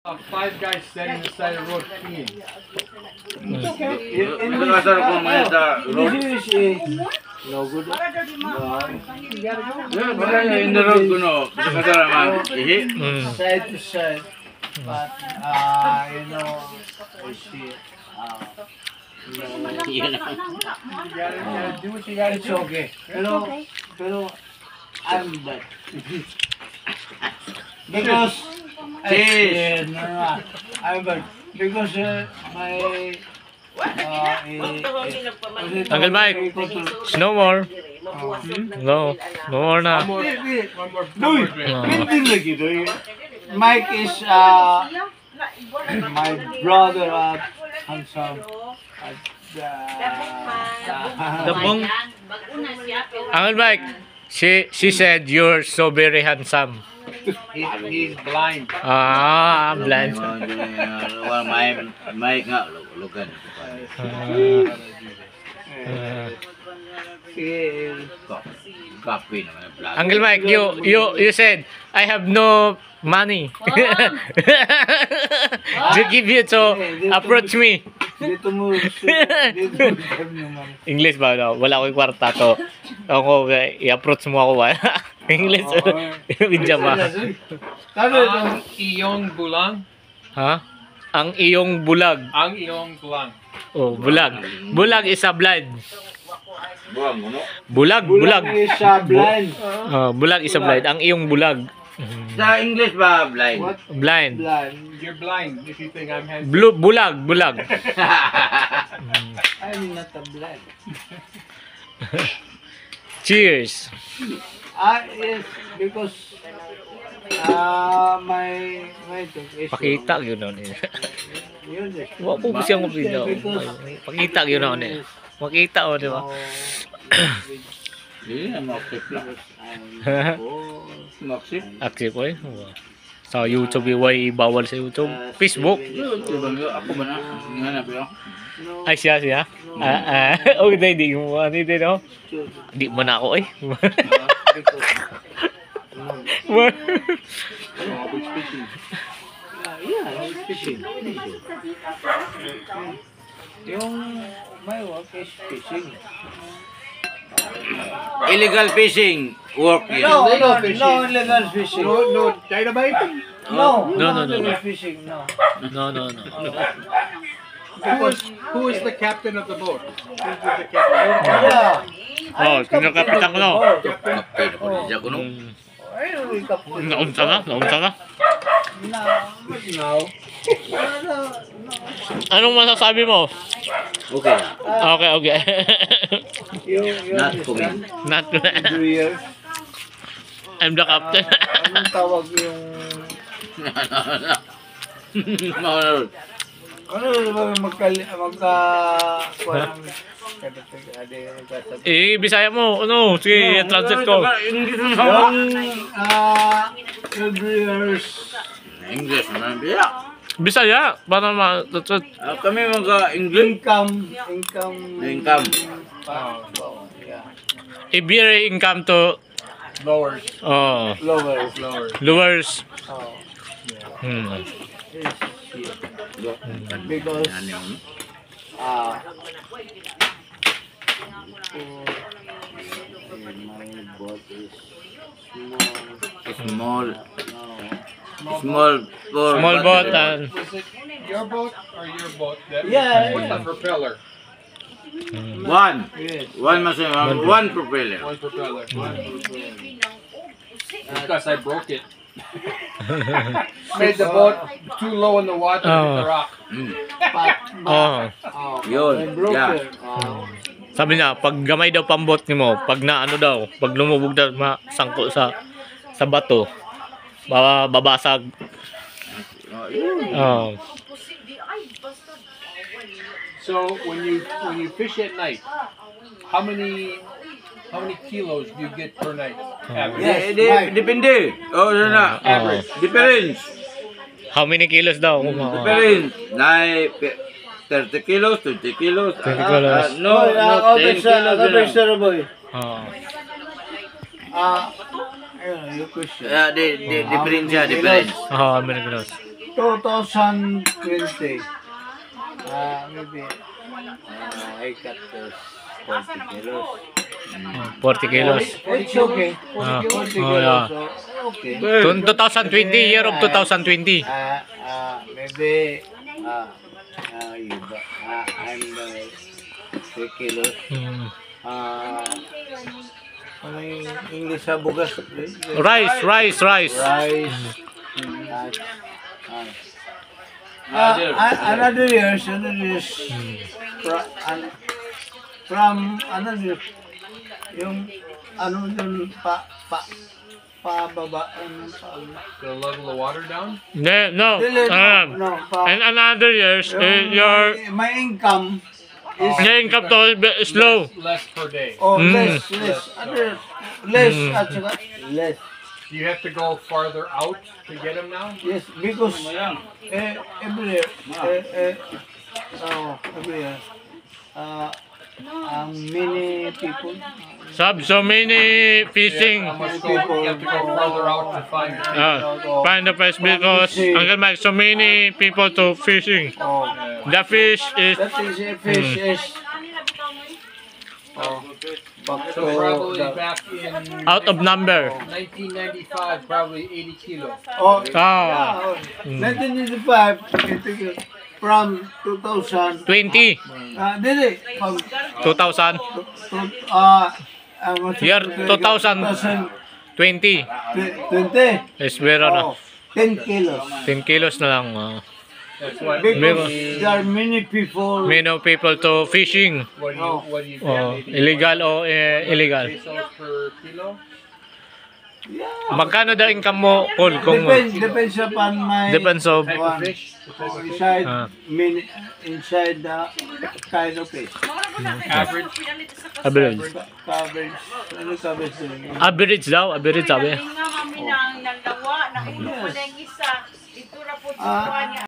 Five guys standing beside the road peeing. It's okay. No good. In the road kuno, Side to side. But, you know, I see, You gotta do what you gotta it's do. okay. Pero, I'm bad. Because, Cheers. no, I'm bad. Because, my, Uncle Mike, no more. No, no more na. One more Dude, drink. hindi lagi doy. Mike is my brother handsome. The bong. Uncle Mike, she said you're so very handsome. He's blind. Ah, I'm blind. may nga lugan. Kape naman vlog. Uncle Mike, you said I have no money to give you, so approach me. Dito mo naman. English ba daw? Wala akong kwarta to. Ako, i-approach mo ako ba? English. Bidya ba? Ang iyong bulang. Ha? Ang iyong bulag. Ang iyong bulang. Oh, bulag. Bulag is a blind. Buang kuno. Bulag. Is blind. Oh, bulag is a blind. Ang iyong bulag. Sa English ba blind? What? Blind. Blind. You're blind if you think I'm handsome. Bulag. I'm not a blind. Cheers. Yes, because my dog is Pakita yun nun. yun is Wa ko siyang video. Pakita yun nun. Makita o, di ba? Hindi na maksip lang. Maksip? Active ko eh. Sa YouTube, iway bawal sa YouTube. Facebook. Ako ba na? Nga na pero. Ay, siya. Oh, hindi mo. Ano din, no? Hindi mo na ako eh. Yeah, it's fishing. Yung my work is fishing. Illegal fishing work yun. No illegal fishing. No dynamite? No No. fishing, no. No. Who is the captain of the boat? Who's the captain? Yeah. Oh, kinakapitan ko, no? Kape na po niya kuno. I don't wake up with Naunsa na? now. Anong masasabi mo? Okay na. Okay. Yung Not for me. Not Breer. I'm the captain. Anong tawag yung ano ba Bisaya mo. Ano? Sige, translate ko. yung Breers English naman biya. Bisaya. Para Kami mga-English. income. Yeah. Ibiri income to Lowers. lowers. Oh. Because my boat is Small Small boat and Is it your boat or your boat? Yeah, With yeah. the propeller. One. Yes. One machine, one propeller. One propeller. Because I broke it. Made the boat too low in the water to hit the rock. Yun, I broke yeah. it. sabi niya, pag gamay daw pambot mo, pag naano daw, pag lumubog daw masangko sa bato, babasag. So when you fish at night, how many kilos do you get per night? Average. Depende. Oh, yun na. Average. Difference. How many kilos daw? Difference. 30 kilos, 20 kilos. 20 kilos. No, 10 kilos. boy. Difference siya, difference. How many kilos? 2020, maybe I cut those 40 kilos. 40 kilos. It's okay. 40 Ah, kilos, oh, yeah. so okay. 2020, year of 2020. Maybe I'm 3 kilos. Hmm. Ano yung English sa bugas? Rice. Rice. Another years, from another, yung ano dun pababa, To level the water down. No. no, And another years, your my income is income to is low. Less per day. less at saka less. Do you have to go farther out to get them now? Yes, because every year, every year, many people, So many fishing. You have to go farther out to find the fish. Find the fish because Uncle Mike, so many people to fishing. The fish is that is a fish is back So probably back in out of number. 1995, probably 80 kilos. Ah, 1995, from 2000, 20. dili, from 2000. Year 2000. 20. 20, Is meron na. 10 kilos. 10 kilos na lang. That's why Because there are many people, Many people to fishing. what do you get? Illegal o illegal. Pesos per kilo? Magkano daw income mo, Col? Kung depends upon my depends of Type of fish? inside, Ah. inside the kind of fish. Average? average. Coverage, ano coverage doon? Average daw, average sabi. Nga mami nang nagawa, nakita ko na yung isa. Ito na po Ah. niya.